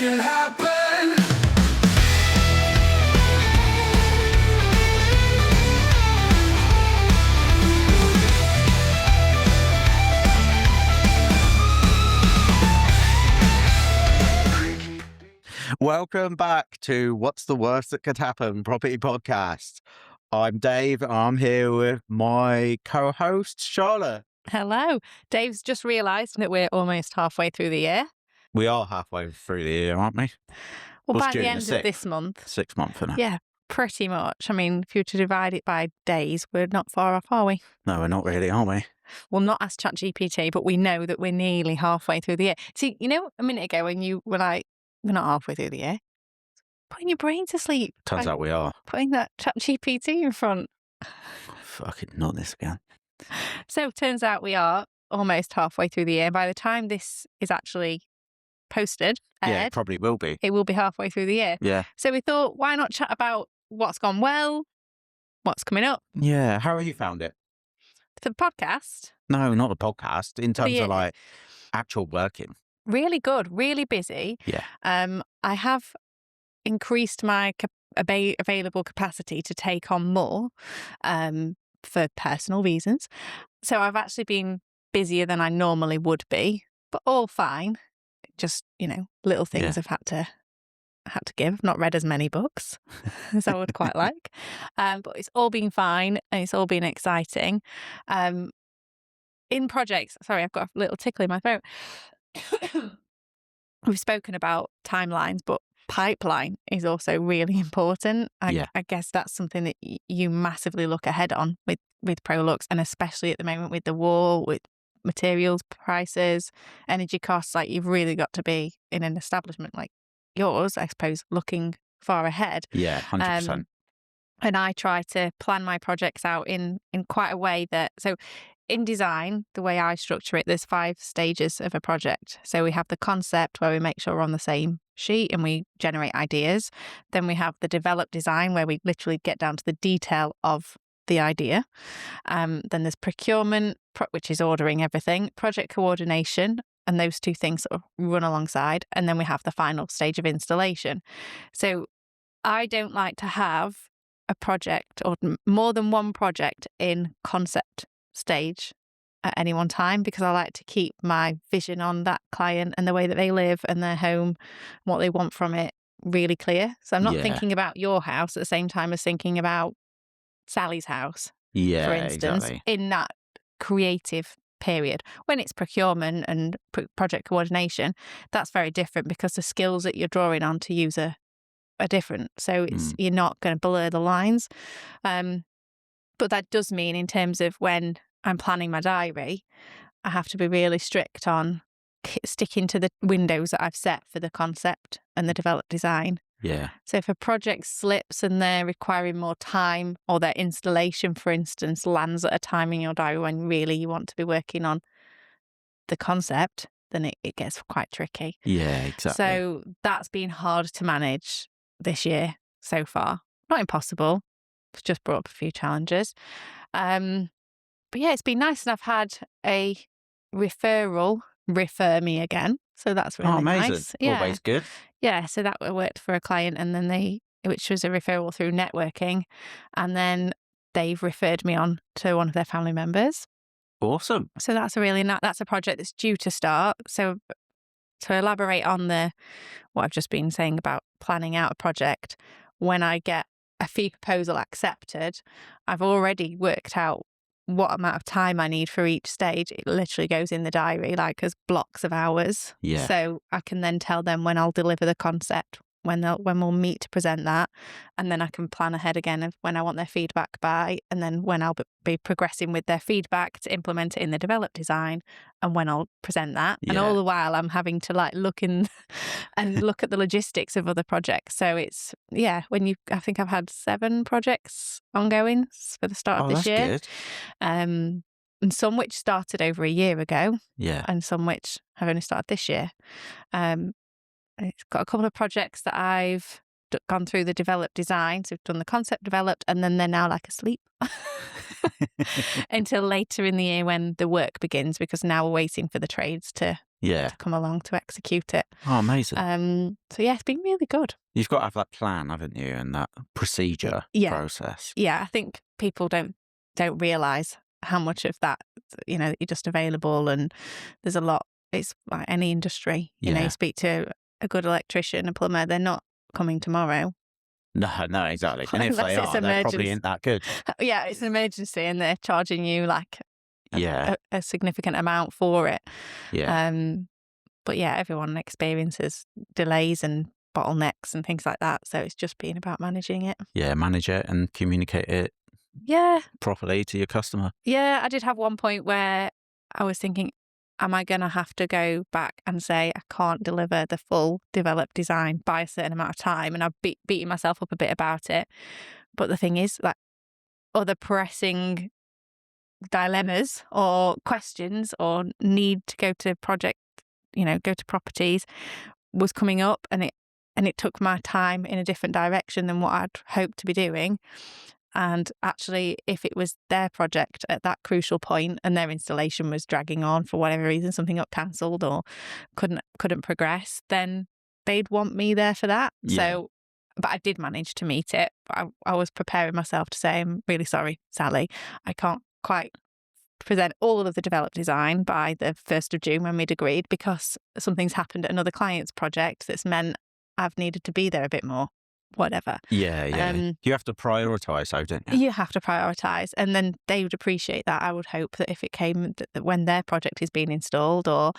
can happen. Welcome back to What's the Worst That Could Happen Property Podcast. I'm Dave. I'm here with my co-host, Charlotte. Hello. Dave's just realised that we're almost halfway through the year. We are halfway through the year, aren't we? Well, What's by June, the the end of 6th? this month. 6 month, isn't it? Yeah, pretty much. I mean, if you were to divide it by days, we're not far off, are we? No, we're not really, are we? Well, not ask ChatGPT, but we know that we're nearly halfway through the year. See, you know, a minute ago when you were like, we're not halfway through the year, putting your brain to sleep. Turns out we are. Putting that ChatGPT in front. Fucking not this again. So, turns out we are almost halfway through the year. By the time this is actually posted, Yeah, aired, it probably will be. it will be halfway through the year. Yeah. So we thought, why not chat about what's gone well, what's coming up Yeah. How have you found it? for the podcast? No, not the podcast. In terms year. of like actual working. Really good, really busy. Yeah. I have increased my available capacity to take on more for personal reasons. So I've actually been busier than I normally would be, but all fine. Just, you know, little things I've had to give. I've not read as many books as I would quite like. But it's all been fine and it's all been exciting. In projects, sorry, I've got a little tickle in my throat. We've spoken about timelines, but pipeline is also really important. I guess that's something that you massively look ahead on with ProLux, and especially at the moment with the war, with materials prices, energy costs. Like, you've really got to be in an establishment like yours, I suppose, looking far ahead. Yeah, 100%. And I try to plan my projects out in quite a way that, so in design, the way I structure it, there's 5 stages of a project. So we have the concept, where we make sure we're on the same sheet and we generate ideas. Then we have the develop design, where we literally get down to the detail of the idea. Then there's procurement, which is ordering everything, project coordination, and those two things sort of run alongside. And then we have the final stage of installation. So I don't like to have a project or more than one project in concept stage at any one time, because I like to keep my vision on that client and the way that they live and their home and what they want from it really clear. So I'm not thinking about your house at the same time as thinking about Sally's house, for instance, in that creative period. When it's procurement and project coordination, that's very different, because the skills that you're drawing on to use are different. So it's you're not going to blur the lines. But that does mean, in terms of when I'm planning my diary, I have to be really strict on sticking to the windows that I've set for the concept and the developed design. Yeah. So if a project slips and they're requiring more time, or their installation, for instance, lands at a time in your diary when really you want to be working on the concept, then it gets quite tricky. Yeah, exactly. So that's been hard to manage this year so far. Not impossible. It's just brought up a few challenges. But yeah, it's been nice. And I've had a referral refer me again. So that's really amazing. nice. Yeah. Always good. Yeah. So that worked for a client, and then which was a referral through networking. And then they've referred me on to one of their family members. Awesome. So that's that's a project that's due to start. So to elaborate on what I've just been saying about planning out a project, when I get a fee proposal accepted, I've already worked out what amount of time I need for each stage. It literally goes in the diary like as blocks of hours. Yeah. So I can then tell them when I'll deliver the concept, when we'll meet to present that, and then I can plan ahead again of when I want their feedback by, and then when I'll be progressing with their feedback to implement it in the developed design, and when I'll present that. Yeah. And all the while I'm having to like look and look at the logistics of other projects. So it's I think I've had 7 projects ongoing for the start of this year. Good. And some which started over a year ago. Yeah. And some which have only started this year. It's got a couple of projects that I've gone through the developed design. So we've done the concept developed, and then they're now like asleep until later in the year when the work begins, because now we're waiting for the trades to Yeah. to come along to execute it. Oh, amazing. So yeah, it's been really good. You've got to have that plan, haven't you? And that procedure process. Yeah, I think people don't realise how much of that, that you're just available, and there's a lot. It's like any industry. You speak to a good electrician, a plumber, they're not coming tomorrow. No, exactly. And if they are, they probably ain't that good. Yeah, it's an emergency and they're charging you like a significant amount for it. Yeah. But yeah, everyone experiences delays and bottlenecks and things like that. So it's just being about managing it. Yeah, manage it and communicate it properly to your customer. Yeah, I did have one point where I was thinking, am I going to have to go back and say I can't deliver the full developed design by a certain amount of time? And I've beating myself up a bit about it. But the thing is, like, other pressing dilemmas or questions or need to go to go to properties was coming up, and it took my time in a different direction than what I'd hoped to be doing. And actually, if it was their project at that crucial point and their installation was dragging on for whatever reason, something got cancelled or couldn't progress, then they'd want me there for that. Yeah. So, but I did manage to meet it. But I was preparing myself to say, I'm really sorry, Sally, I can't quite present all of the developed design by the 1st of June when we'd agreed, because something's happened at another client's project that's meant I've needed to be there a bit more. Whatever. Yeah. You have to prioritise, though, don't you? You have to prioritise, and then they would appreciate that. I would hope that if it came that when their project is being installed or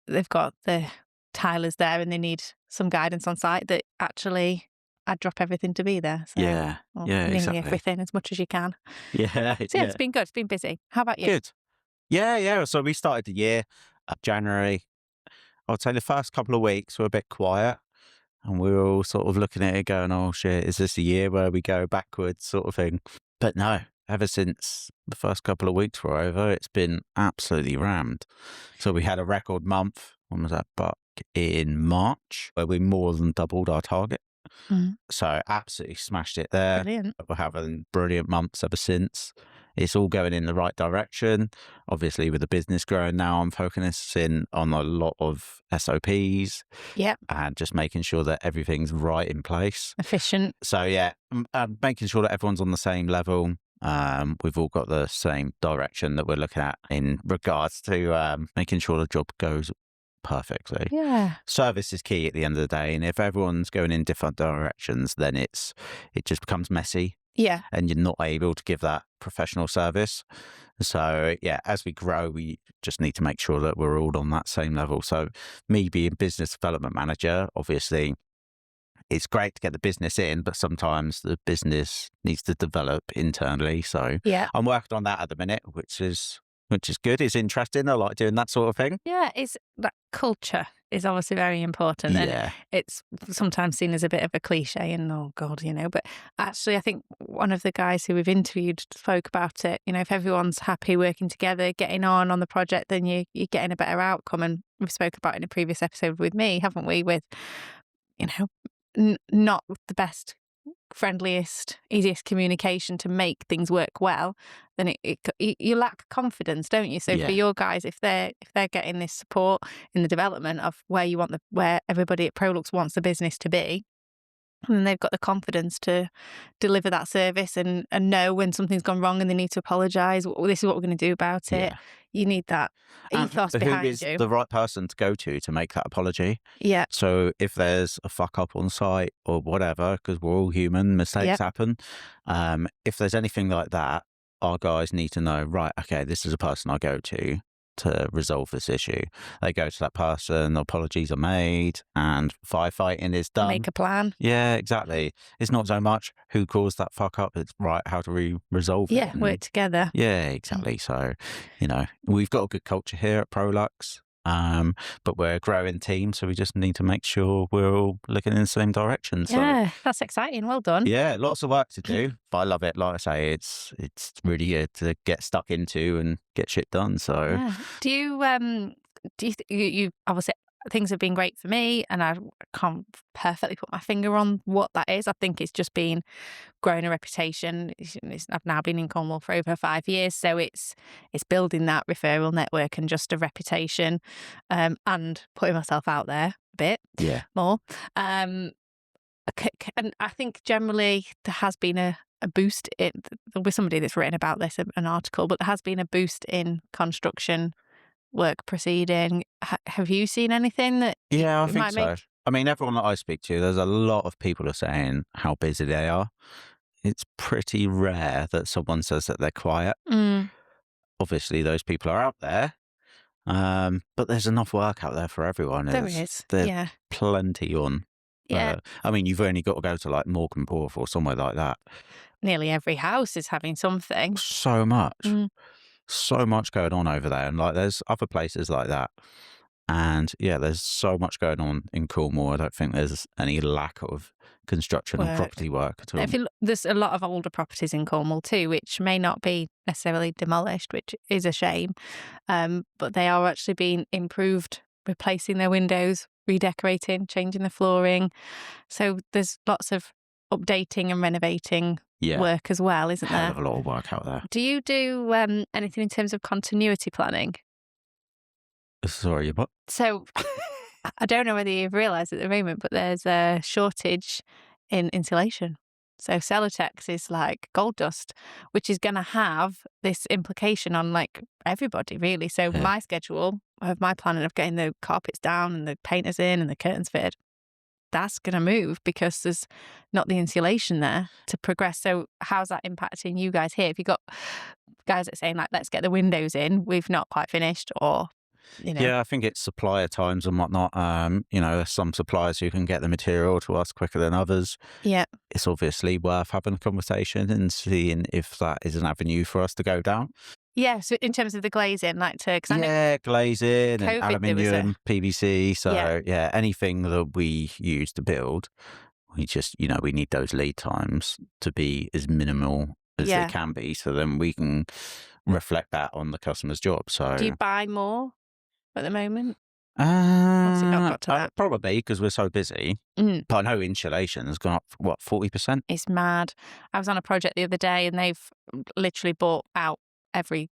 they've got the tilers there and they need some guidance on site, that actually I'd drop everything to be there. So, nearly exactly. everything as much as you can. Yeah. So it's been good. It's been busy. How about you? Good. Yeah. So we started the year, January. I'd say the first couple of weeks were a bit quiet. And we were all sort of looking at it going, oh shit, is this a year where we go backwards sort of thing? But no, ever since the first couple of weeks were over, it's been absolutely rammed. So we had a record month, when was that, back in March, where we more than doubled our target. So absolutely smashed it there. Brilliant. We're having brilliant months ever since. It's all going in the right direction. Obviously, with the business growing now, I'm focusing on a lot of SOPs. Yep. And just making sure that everything's right in place. Efficient. So, yeah, making sure that everyone's on the same level. We've all got the same direction that we're looking at in regards to making sure the job goes perfectly. Yeah. Service is key at the end of the day. And if everyone's going in different directions, then it just becomes messy. Yeah. And you're not able to give that professional service. So, yeah, as we grow, we just need to make sure that we're all on that same level. So, me being business development manager, obviously, it's great to get the business in, but sometimes the business needs to develop internally. So, I'm working on that at the minute, which is good. It's interesting. I like doing that sort of thing. Yeah, it's that culture is obviously very important. Yeah. And it's sometimes seen as a bit of a cliche and, oh God, but actually I think one of the guys who we've interviewed spoke about it. If everyone's happy working together, getting on the project, then you're getting a better outcome. And we've spoke about it in a previous episode with me, haven't we, with, not the best, friendliest, easiest communication to make things work well, then you lack confidence, don't you? So for your guys, if they're getting this support in the development of where everybody at Prolux wants the business to be, and they've got the confidence to deliver that service and know when something's gone wrong and they need to apologise. This is what we're going to do about it. You need that ethos behind you. Who is the right person to go to make that apology? Yeah. So if there's a fuck up on site or whatever, because we're all human, mistakes happen. If there's anything like that, our guys need to know, right, okay, this is a person I go to resolve this issue. They go to that person, apologies are made, and firefighting is done. Make a plan. Yeah, exactly. It's not so much who caused that fuck up, it's right, how do we resolve it? Yeah, work together. Yeah, exactly. So, we've got a good culture here at Prolux, but we're a growing team, so we just need to make sure we're all looking in the same direction. So, yeah, that's exciting. Well done. Yeah, lots of work to do, but I love it. Like I say, it's really good to get stuck into and get shit done. So, do you you obviously things have been great for me, and I can't perfectly put my finger on what that is. I think it's just been growing a reputation. I've now been in Cornwall for over 5 years, so it's building that referral network and just a reputation, and putting myself out there a bit Yeah. more. And I think generally there has been a boost in, there'll be somebody that's written about this, an article, but there has been a boost in construction work proceeding. Have you seen anything that Yeah, I it think might so. make? I mean, everyone that I speak to, there's a lot of people are saying how busy they are. It's pretty rare that someone says that they're quiet. Mm, Obviously, those people are out there, but there's enough work out there for everyone. there is. There's Yeah. plenty on. Yeah. I mean, you've only got to go to like Morecambe Porth or somewhere like that. Nearly every house is having something. So much. Mm. So much going on over there. And like there's other places like that. And yeah, there's so much going on in Cornwall. I don't think there's any lack of construction or Work. property work at all. There's a lot of older properties in Cornwall too, which may not be necessarily demolished, which is a shame. But they are actually being improved, replacing their windows, redecorating, changing the flooring. So there's lots of updating and renovating Yeah. work as well, isn't Hell there? of a lot of work out there. Do you do anything in terms of continuity planning? Sorry, but So I don't know whether you've realised at the moment, but there's a shortage in insulation. So Celotex is like gold dust, which is going to have this implication on like everybody, really. So Yeah. my schedule of my planning of getting the carpets down and the painters in and the curtains fitted, that's going to move because there's not the insulation there to progress. So how's that impacting you guys here? If you've got guys that are saying like, let's get the windows in, we've not quite finished, or, you know. yeah, I think it's supplier times and whatnot. There's some suppliers who can get the material to us quicker than others. Yeah. It's obviously worth having a conversation and seeing if that is an avenue for us to go down. Yeah, so in terms of the glazing, like cause I know Yeah, glazing and COVID, there was aluminium, PVC. So Yeah. yeah, anything that we use to build, we just, we need those lead times to be as minimal as Yeah. they can be. So then we can reflect that on the customer's job. So Do you buy more at the moment? Obviously not got to that. probably because we're so busy. Mm. But I know insulation has gone up, what, 40%? It's mad. I was on a project the other day and they've literally bought out every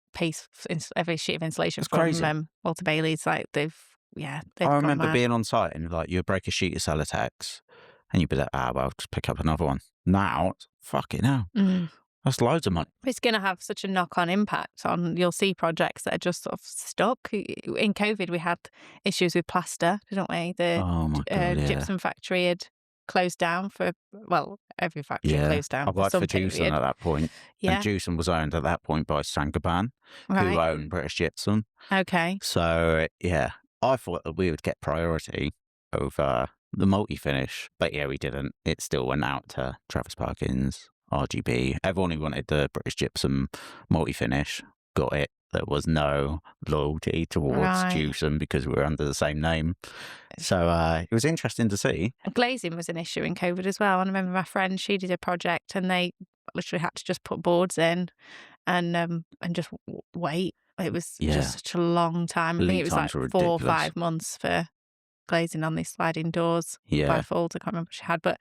every sheet of insulation It's from crazy. Walter Bailey's. Like they've I gone remember mad. being on site and like you break a sheet of Celotex and you'd be like, well, just pick up another one. Now, it's fucking hell. Mm. That's loads of money. It's going to have such a knock-on impact on, you'll see projects that are just sort of stuck. In COVID, we had issues with plaster, didn't we? The Oh my God, yeah. gypsum factory had closed down for, well, every factory Yeah. closed down I for worked some for Jewson period. at that point. Yeah, And Jewson was owned at that point by Saint-Gobain, who right. owned British Gypsum. Okay. So, yeah, I thought that we would get priority over the multi-finish. But yeah, we didn't. It still went out to Travis Perkins, RGB. Everyone who wanted the British Gypsum multi-finish got it. There was no loyalty towards Right. Jewson because we were under the same name. So it was interesting to see. Glazing was an issue in COVID as well. And I remember my friend, she did a project and they literally had to just put boards in and just wait. It was Yeah. just such a long time. I think Lead it was like times were 4 or ridiculous. 5 months for glazing on these sliding doors. Yeah. Bifolds, I can't remember what she had. But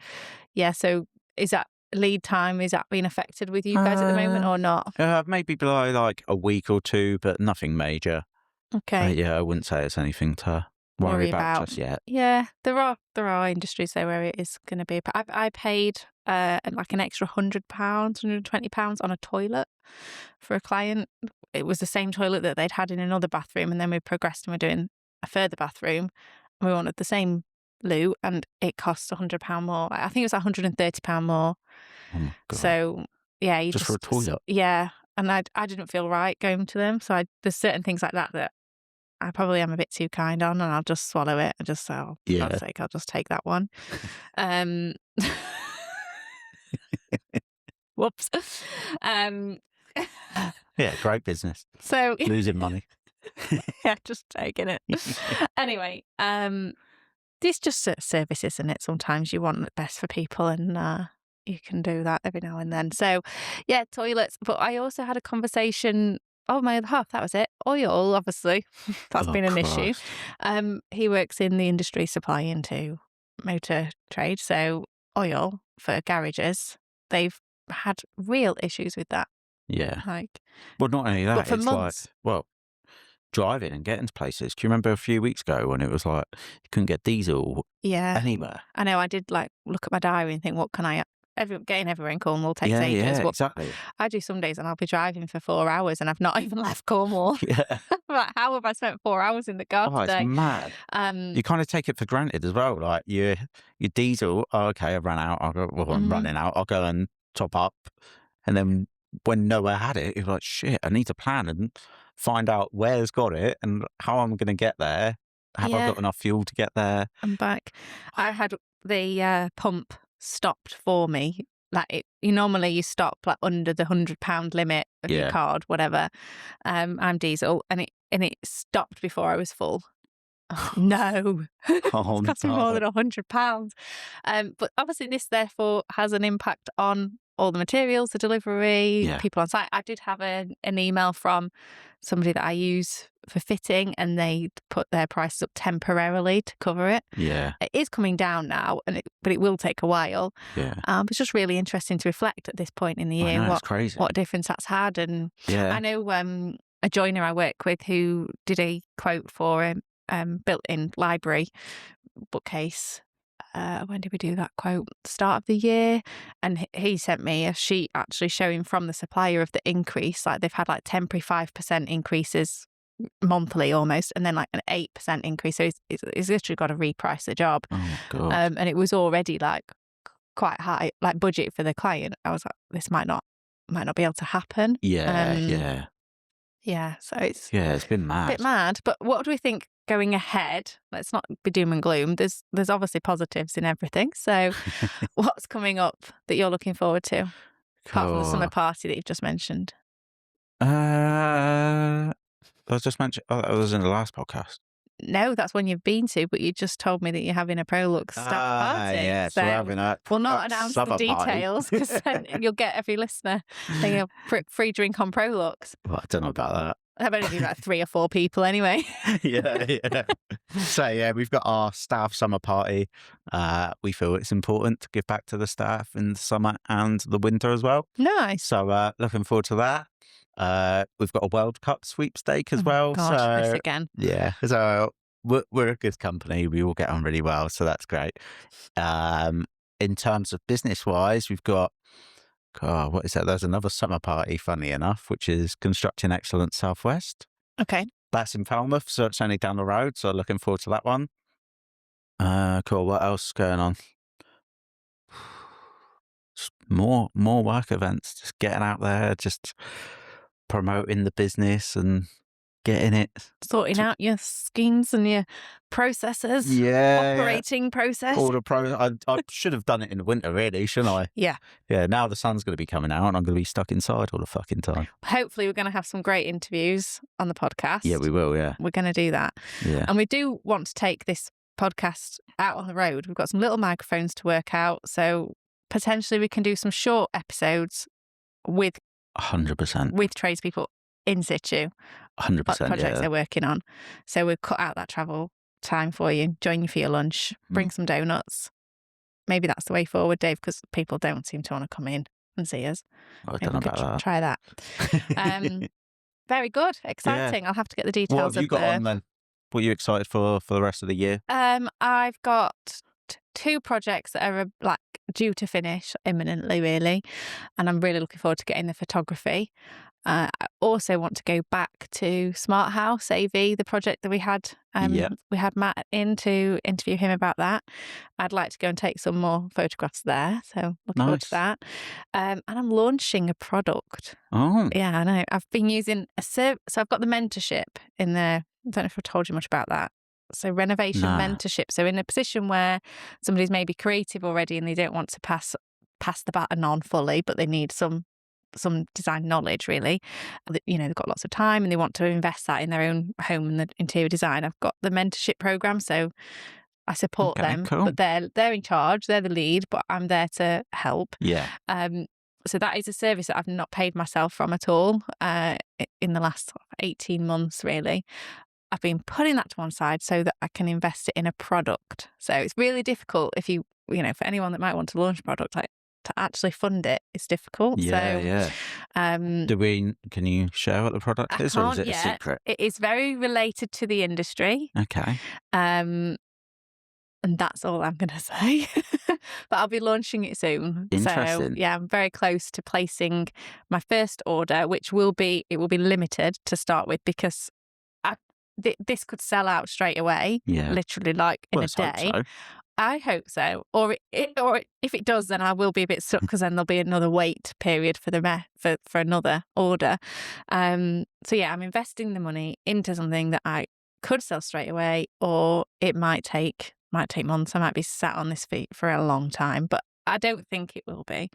yeah, so is that lead time, is that being affected with you guys at the moment or not? Maybe below like a week or two, but nothing major. Okay. Yeah, I wouldn't say it's anything to worry about just yet. Yeah, there are industries there where it is going to be. I paid like an extra £100, £120 on a toilet for a client. It was the same toilet that they'd had in another bathroom, and then we progressed and we're doing a further bathroom. And we wanted the same loo, and it cost £100 more. I think it was £130 more. Oh my God. So yeah, you Just for a toilet? Yeah, and I didn't feel right going to them. So there's certain things like that I probably am a bit too kind on, and I'll just swallow it and just say, oh, for Yeah. God's sake, I'll just take that one. Whoops. Yeah, great business. So Losing money. yeah, just taking it. Anyway, it's just a service, isn't it? Sometimes you want the best for people, and you can do that every now and then. So yeah, toilets. But I also had a conversation my other half, that was it. Oil, obviously, that's Oh, been an issue. Christ. He works in the industry supplying to motor trade, so oil for garages. They've had real issues with that. Yeah. Like, Well, not only but that, for it's like, months, well, driving and getting to places. Do you remember a few weeks ago when it was like you couldn't get diesel yeah. anywhere? I know I did like look at my diary and think, what can I? Getting everywhere in Cornwall takes Yeah, ages. yeah, What exactly. I do some days, and I'll be driving for 4 hours, and I've not even left Cornwall. Yeah. Like, how have I spent 4 hours in the car Oh, it's today? mad. You kind of take it for granted as well. Like your diesel, oh, okay, I've run out. I'll go, well, I'm Mhm. running out. I'll go and top up. And then when nowhere had it, you're like, shit, I need to plan and find out where's got it and how I'm going to get there. Have I Yeah, got enough fuel to get there? I'm back. I had the pump stopped for me. Like normally you stop like under the £100 limit of your Yeah. card, whatever. I'm diesel, and it stopped before I was full. No, it's Oh, cost me more no. than £100. But obviously, this therefore has an impact on all the materials, the delivery, Yeah. people on site. I did have an email from somebody that I use for fitting, and they put their prices up temporarily to cover it. Yeah. It is coming down now, but it will take a while. Yeah. It's just really interesting to reflect at this point in the I year know, it's crazy. what difference that's had. And Yeah. I know a joiner I work with who did a quote for a built-in library bookcase. When did we do that quote? Start of the year. And he sent me a sheet actually showing from the supplier of the increase. Like they've had like temporary 5% increases monthly almost, and then like an 8% increase. So he's literally got to reprice the job. Oh, my God. And it was already like quite high, like budget for the client. I was like, this might not be able to happen. Yeah. Yeah. Yeah. So it's Yeah. It's been a mad. bit mad. But what do we think going ahead? Let's not be doom and gloom. There's obviously positives in everything. So what's coming up that you're looking forward to, apart from the summer Cool. party that you've just mentioned? I was just mentioning, oh, that was in the last podcast. No, that's one you've been to, but you just told me that you're having a Prolux staff party. Yeah, so we're having a we'll not announce the summer party. details, because then you'll get every listener thinking of free drink on Prolux. Well, I don't know about I've only been about 3 or 4 people anyway. that. Yeah. So yeah, we've got our staff summer party. We feel it's important to give back to the staff in the summer and the winter as well. Nice. So looking forward to that. We've got a World Cup sweepstake as well. Gosh, this So again. yeah, so we're a good company. We all get on really well, so that's great. In terms of business wise, we've got, what is that? There's another summer party, funny enough, which is Constructing Excellence Southwest. Okay. That's in Falmouth, so it's only down the road. So looking forward to that one. Cool. What else is going on? Just more work events. Just getting out there, just promoting the business and getting it. Sorting out your schemes and your processes. Yeah. Operating process. All the I should have done it in the winter, really, shouldn't I? Yeah. Yeah. Now the sun's going to be coming out, and I'm going to be stuck inside all the fucking time. Hopefully, we're going to have some great interviews on the podcast. Yeah, we will. Yeah. We're going to do that. Yeah. And we do want to take this podcast out on the road. We've got some little microphones to work out. So potentially we can do some short episodes with 100%. tradespeople in situ, what 100%. projects Yeah. they're working on. So we've cut out that travel time for you. Join you for your lunch. Bring some donuts. Maybe that's the way forward, Dave, because people don't seem to want to come in and see us. I Maybe don't know we could about that. try that. Very good. Exciting. I'll have to get the What details have you of got the on then? What are you excited for the rest of the year? I've got 2 projects that are like due to finish imminently, really, and I'm really looking forward to getting the photography. I also want to go back to Smart House AV, the project that we had. Yep. We had Matt in to interview him about that. I'd like to go and take some more photographs there, so looking forward to that. And I'm launching a product. Oh, Yeah, I know. I've been using so I've got the mentorship in there. I don't know if I've told you much about that. So renovation Nah. mentorship. So in a position where somebody's maybe creative already and they don't want to pass the baton on fully, but they need some design knowledge, really. You know, they've got lots of time and they want to invest that in their own home and the interior design. I've got the mentorship program, so I support Okay, them, cool. but they're in charge. They're the lead, but I'm there to help. yeah. So that is a service that I've not paid myself from at all in the last 18 months, really. I've been putting that to one side so that I can invest it in a product. So it's really difficult if for anyone that might want to launch a product, like to actually fund it, it's difficult. Yeah, So, yeah. Can you share what the product I is, or is can't it a yet. secret? It is very related to the industry. Okay. And that's all I'm going to say. But I'll be launching it soon. So Interesting. yeah, I'm very close to placing my first order, which will be limited to start with, because this could sell out straight away, Yeah. literally like in a Let's hope day. so. I hope so. Or if it does, then I will be a bit stuck, because then there'll be another wait period for for another order. So yeah, I'm investing the money into something that I could sell straight away, or it might take months. I might be sat on this feet for a long time, but I don't think it will be.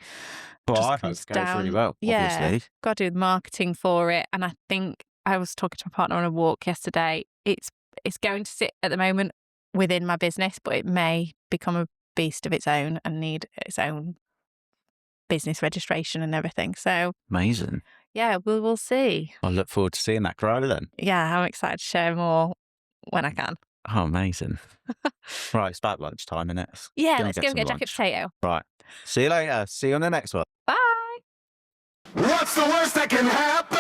Well, Just I hope comes it goes really down- well, Yeah, obviously. got to do the marketing for it, and I think I was talking to my partner on a walk yesterday. It's going to sit at the moment within my business, but it may become a beast of its own and need its own business registration and everything. So Amazing. yeah, we'll see. I look forward to seeing that grow then. Yeah, I'm excited to share more when I can. Oh, amazing. Right, it's about lunchtime, isn't it? Yeah, Gonna let's go some get a jacket lunch. potato. Right. See you later. See you on the next one. Bye. What's the worst that can happen?